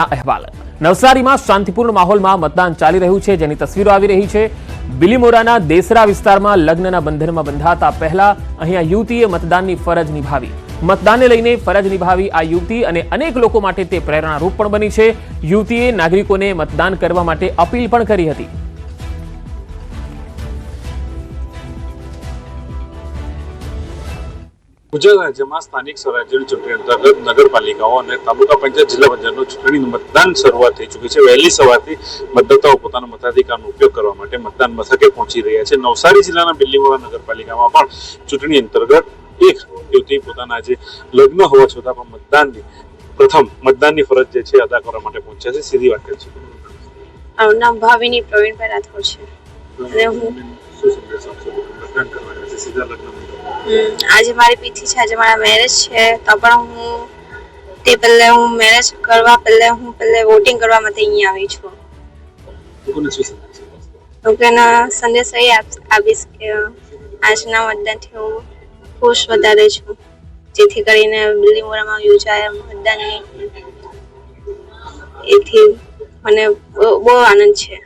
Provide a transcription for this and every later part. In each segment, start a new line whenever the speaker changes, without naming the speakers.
અહેવાલ નવસારીમાં શાંતિપૂર્ણ માહોલમાં મતદાન ચાલી રહ્યું છે, જેની તસવીરો આવી રહી છે। બિલીમોરાના દેસરા વિસ્તારમાં લગ્નના બંધનમાં બંધાતા પહેલા અહીંયા યુવતીએ મતદાનની ફરજ નિભાવી। મતદાનને લઈને ફરજ નિભાવી આ યુવતી અને અનેક લોકો માટે તે પ્રેરણારૂપ પણ બની છે। યુવતીએ નાગરિકોને મતદાન કરવા માટે અપીલ પણ કરી હતી।
ગુજરાત રાજ્યમાં સ્થાનિક સ્વરાજ્યની ચૂંટણી અંતર્ગત નગરપાલિકાઓ અને તાલુકા પંચાયત જિલ્લા પંચાયતનું ચૂંટણીનું મતદાન શરૂઆત થઈ ચૂકી છે। વહેલી સવારથી મતદાતાઓ પોતાના મતાધિકારનો ઉપયોગ કરવા માટે મતદાન મથકે પહોંચી રહ્યા છે। નવસારી જિલ્લાના બિલીમોરા નગરપાલિકામાં પણ ચૂંટણી અંતર્ગત એક યુવતી પોતાના જે લગ્ન હોવા છતાં પણ પ્રથમ મતદાનની ફરજ જે છે અદા કરવા માટે પહોંચ્યા છે। સીધી વાત કરી છે।
મારું નામ ભાવિની પ્રવીણભાઈ રાઠોડ છે અને હું
મતદાન કરવાના છે સીધા લગ્ન
આજે મારી પીઠી છે, આજે મારા મેરેજ છે, તો પણ હું તે પહેલા હું મેરેજ કરવા પહેલા હું વોટિંગ કરવા માટે અહીંયા આવી છું। લોકોને સંદેશ એ આપીશ કે આજના મતદાનથી હું ખુશ વધારે છું, જેથી કરીને બિલીમોરામાં યોજાયા મતદાનની એથી મને બહુ આનંદ છે।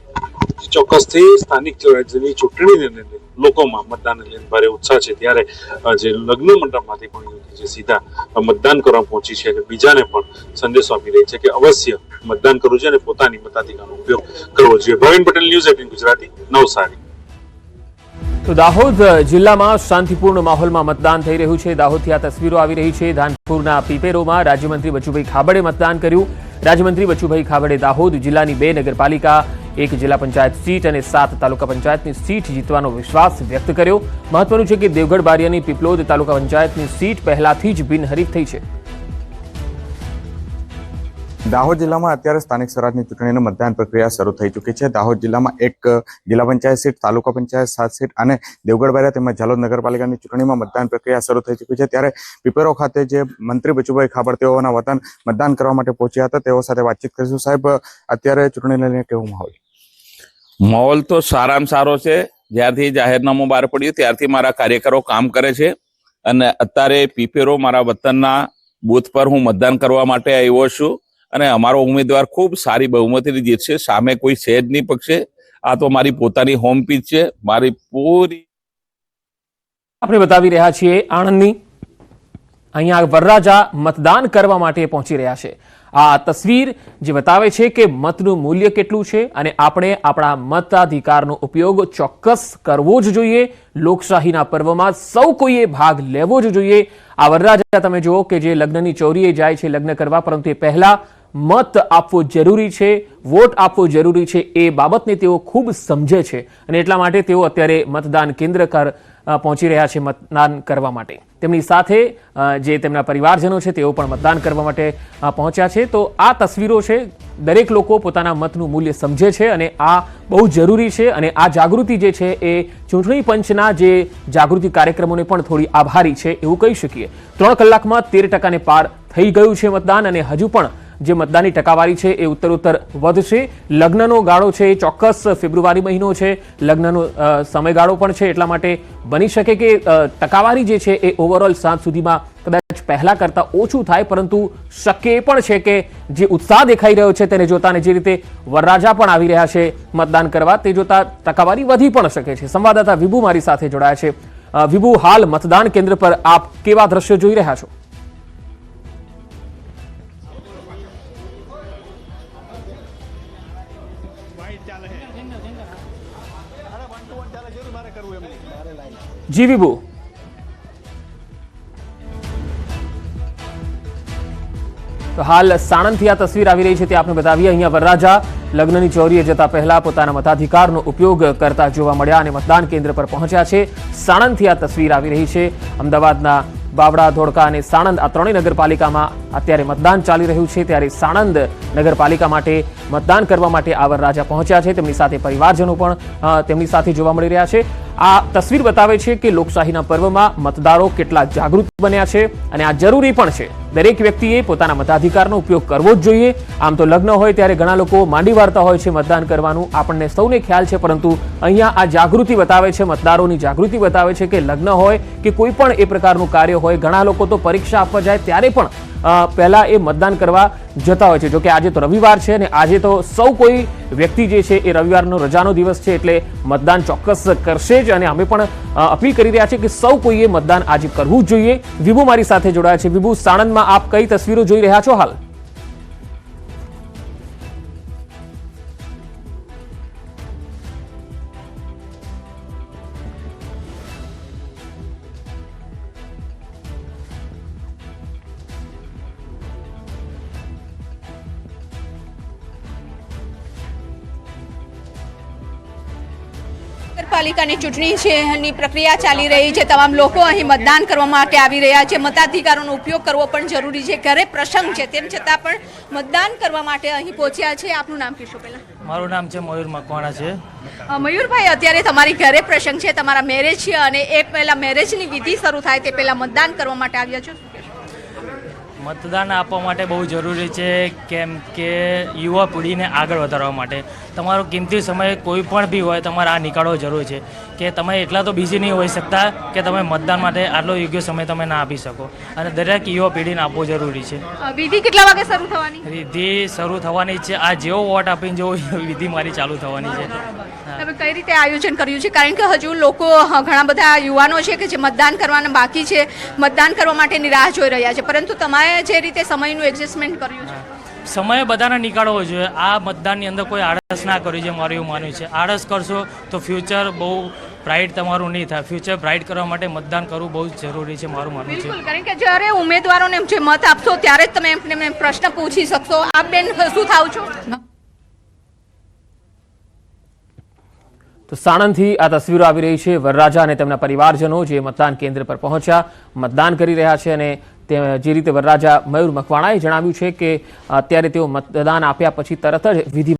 ચોક્કસથી સ્થાનિક સ્વરાજ્યની ચૂંટણીને લોકોમાં મતદાન લઈને ભારે ઉત્સાહ છે, ત્યારે જે લગ્ન મંડપમાંથી પણ યુવતી જે સીધા મતદાન કરવા પહોંચી છે અને બીજાને પણ સંદેશો આપી રહી છે કે અવશ્ય મતદાન કરવું જોઈએ અને પોતાની મતાધિકારનો ઉપયોગ કરવો જોઈએ। ભાવિન પટેલ, ન્યૂઝ 18 ગુજરાતી, નવસારી।
તો દાહોદ જિલ્લામાં શાંતિપૂર્ણ માહોલમાં મતદાન થઈ રહ્યું છે। દાહોદથી આ તસવીરો આવી રહી છે। ધાનપુરના પીપેરોમાં રાજ્યમંત્રી બચુભાઈ ખાબડે મતદાન કર્યું। રાજ્યમંત્રી બચુભાઈ ખાબડે દાહોદ જિલ્લાની 2 નગરપાલિકા, 1 જિલ્લા પંચાયત સીટ અને 7 તાલુકા પંચાયતની સીટ જીતવાનો વિશ્વાસ વ્યક્ત કર્યો। મહત્વનું છે કે દેવગઢ બારિયાની પીપલોદ તાલુકા પંચાયતની સીટ પહેલાથી જ બિનહરીફ થઈ છે।
દાહોદ જિલ્લામાં અત્યારે સ્થાનિક સ્વરાજની ચૂંટણીની મતદાન પ્રક્રિયા શરૂ થઈ ચૂકી છે। દાહોદ જિલ્લામાં 1 જિલ્લા પંચાયત સીટ, તાલુકા પંચાયત 7 સીટ અને દેવગઢ બારિયા તેમજ ઝાલોદ નગરપાલિકાની ચૂંટણીમાં મતદાન પ્રક્રિયા શરૂ થઈ ચૂકી છે। ત્યારે પીપેરો ખાતે જે મંત્રી બચુભાઈ ખાબડ તેઓના વતન મતદાન કરવા માટે પહોંચ્યા હતા, તેઓ સાથે વાતચીત કરીશું। સાહેબ, અત્યારે ચૂંટણી લઈને કેવો
માહોલ તો સારામાં સારો છે। જ્યારથી જાહેરનામું બહાર પડ્યું ત્યારથી મારા કાર્યકરો કામ કરે છે અને અત્યારે પીપેરો મારા વતનના બૂથ પર હું મતદાન કરવા માટે આવ્યો છું અને અમારો ઉમેદવાર ખૂબ સારી બહુમતીથી જીતશે। સામે કોઈ છે જ નહીં પક્ષે। આ તો મારી પોતાની હોમ પીચ છે। મારી પૂરી
આપણે બતાવી રહ્યા છીએ આણંદની, અહીંયા વરરાજા મતદાન કરવા માટે પહોંચી રહ્યા છે। આ તસવીર જે બતાવે છે કે મતનું મૂલ્ય કેટલું છે અને આપણે આપણા મતાધિકારનો ઉપયોગ ચોક્કસ કરવો જ જોઈએ। લોકશાહીના પર્વમાં સૌ કોઈએ ભાગ લેવો જ જોઈએ। આ વરરાજા તમે જુઓ કે જે લગ્નની ચોરીએ જાય છે લગ્ન કરવા, પરંતુ એ પહેલા મત આપવો જરૂરી છે, વોટ આપવો જરૂરી છે, એ બાબતને તેઓ ખૂબ સમજે છે અને એટલા માટે તેઓ અત્યારે મતદાન કેન્દ્ર પહોંચી રહ્યા છે મતદાન કરવા માટે। તેમની સાથે જે તેમના પરિવારજનો છે તેઓ પણ મતદાન કરવા માટે પહોંચ્યા છે। તો આ તસવીરો છે, દરેક લોકો પોતાના મતનું મૂલ્ય સમજે છે અને આ બહુ જરૂરી છે અને આ જાગૃતિ જે છે એ ચૂંટણી પંચના જે જાગૃતિ કાર્યક્રમોને પણ થોડી આભારી છે એવું કહી શકીએ। 3 કલાકમાં 13% પાર થઈ ગયું છે મતદાન અને હજુ પણ જે મતદાનની ટકાવારી છે એ ઉત્તરોત્તર વધશે। લગ્નનો ગાળો છે એ ચોક્કસ ફેબ્રુઆરી મહિનો છે, લગ્નનો સમયગાળો પણ છે, એટલા માટે બની શકે કે ટકાવારી જે છે એ ઓવરઓલ સાંજ સુધીમાં કદાચ પહેલા કરતાં ઓછું થાય, પરંતુ શક્ય એ પણ છે કે જે ઉત્સાહ દેખાઈ રહ્યો છે તેને જોતા અને જે રીતે વરરાજા પણ આવી રહ્યા છે મતદાન કરવા તે જોતા ટકાવારી વધી પણ શકે છે। સંવાદદાતા વિભુ મારી સાથે જોડાયા છે। વિભુ, હાલ મતદાન કેન્દ્ર પર આપ કેવા દ્રશ્યો જોઈ રહ્યા છો? જી વિભુ, તો હાલ સાણંદથી આ તસવીર આવી રહી છે તે આપણે બતાવીએ। અહીંયા વરરાજા લગ્નની ચોરીએ જતા પહેલા પોતાના મતાધિકારનો ઉપયોગ કરતા જોવા મળ્યા અને મતદાન કેન્દ્ર પર પહોંચ્યા છે। સાણંદથી આ તસવીર આવી રહી છે। અમદાવાદના બાવડા, ધોળકા અને સાણંદ આ 3 નગરપાલિકામાં અત્યારે મતદાન ચાલી રહ્યું છે, ત્યારે સાણંદ નગરપાલિકા માટે મતદાન કરવા માટે આ વરરાજા પહોંચ્યા છે। તેમની સાથે પરિવારજનો પણ તેમની સાથે જોવા મળી રહ્યા છે। આ તસવીર બતાવે છે કે લોકશાહીના પર્વમાં મતદારો કેટલા જાગૃત બન્યા છે અને આ જરૂરી પણ છે। દરેક વ્યક્તિએ પોતાના મતાધિકારનો ઉપયોગ કરવો જ જોઈએ। આમ તો લગ્ન હોય ત્યારે ઘણા લોકો માંડી વાળતા હોય છે મતદાન કરવાનું, આપણને સૌને ખ્યાલ છે, પરંતુ અહીંયા આ જાગૃતિ બતાવે છે, મતદારોની જાગૃતિ બતાવે છે કે લગ્ન હોય કે કોઈ પણ એ પ્રકારનું કાર્ય હોય, ઘણા લોકો તો પરીક્ષા આપવા જાય ત્યારે પણ પહેલા એ મતદાન કરવા જતા હોય છે. જોકે આજે તો રવિવાર છે અને આજે તો સૌ કોઈ વ્યક્તિ જે છે એ રવિવારનો રજાનો દિવસ છે એટલે મતદાન ચોક્કસ કરશે જ અને અમે પણ અપીલ કરી રહ્યા છીએ કે સૌ કોઈએ મતદાન આજે કરવું જ જોઈએ. વિભુ મારી સાથે જોડાયા છે. વિભુ, સાણંદમાં આપ કઈ તસવીરો જોઈ રહ્યા છો હાલ?
નગરપાલિકાની ચૂંટણી છે એની પ્રક્રિયા ચાલી રહી છે. તમામ લોકો અહીં મતદાન કરવા માટે આવી રહ્યા છે. મતાધિકારોનો ઉપયોગ કરવો પણ જરૂરી છે. ઘરે પ્રસંગ છે તેમ છતાં પણ મતદાન કરવા માટે અહીં પહોંચ્યા છે. આપનું નામ કહેશો પહેલા?
મારું નામ છે મયુર મકવાણા છે.
મયુરભાઈ, અત્યારે તમારી ઘરે પ્રસંગ છે, તમારા મેરેજ છે અને એ પહેલા મેરેજની વિધિ શરૂ થાય તે પહેલા મતદાન કરવા માટે આવ્યા છો.
મતદાન આપવા માટે બહુ જરૂરી છે, કેમ કે યુવા પેઢીને આગળ વધારવા માટે તમારો કિંમતી સમય કોઈ પણ બી હોય તમારે આ નીકાળવો જરૂર છે. કે તમે એટલા તો બિઝી નહીં હોઈ શકતા કે તમે મતદાન માટે આટલો યોગ્ય સમય તમે ના આપી શકો અને દરેક યુવા પેઢીને આપવો જરૂરી છે.
વિધિ કેટલા વાગે શરૂ થવાની?
વિધિ શરૂ થવાની છે. આ જેવો વોટ આપીને જેવો વિધિ મારી ચાલુ થવાની છે.
તમે કઈ રીતે આયોજન કર્યું છે? કારણ કે હજુ લોકો ઘણા બધા યુવાનો છે કે જે મતદાન કરવાના બાકી છે, મતદાન કરવા માટેની રાહ જોઈ રહ્યા છે, પરંતુ તમારે જે રીતે સમયનું એડજસ્ટમેન્ટ કર્યું છે.
સમય બધાને નીકાળવો જોઈએ. આ મતદાનની અંદર કોઈ આળસ ના કરવી જોઈએ, મારું એવું માનવું છે. આળસ કરશો તો ફ્યુચર બહુ બ્રાઇટ તમારું નહીં થાય. ફ્યુચર બ્રાઇટ કરવા માટે મતદાન કરવું બહુ જ જરૂરી છે, મારું માનવું છે.
બિલકુલ, કારણ કે જ્યારે ઉમેદવારોને જે મત આપશો ત્યારે જ તમે એમને પ્રશ્ન પૂછી શકશો. આપ બેન શું થાવ છો?
તો સાણંદથી આ તસવીરો આવી રહી છે. વરરાજા અને તેમના પરિવારજનો જે મતદાન કેન્દ્ર પર પહોંચ્યા, મતદાન કરી રહ્યા છે અને જે રીતે વરરાજા મયુર મકવાણાએ જણાવ્યું છે કે અત્યારે તેઓ મતદાન આપ્યા પછી તરત જ વિધિ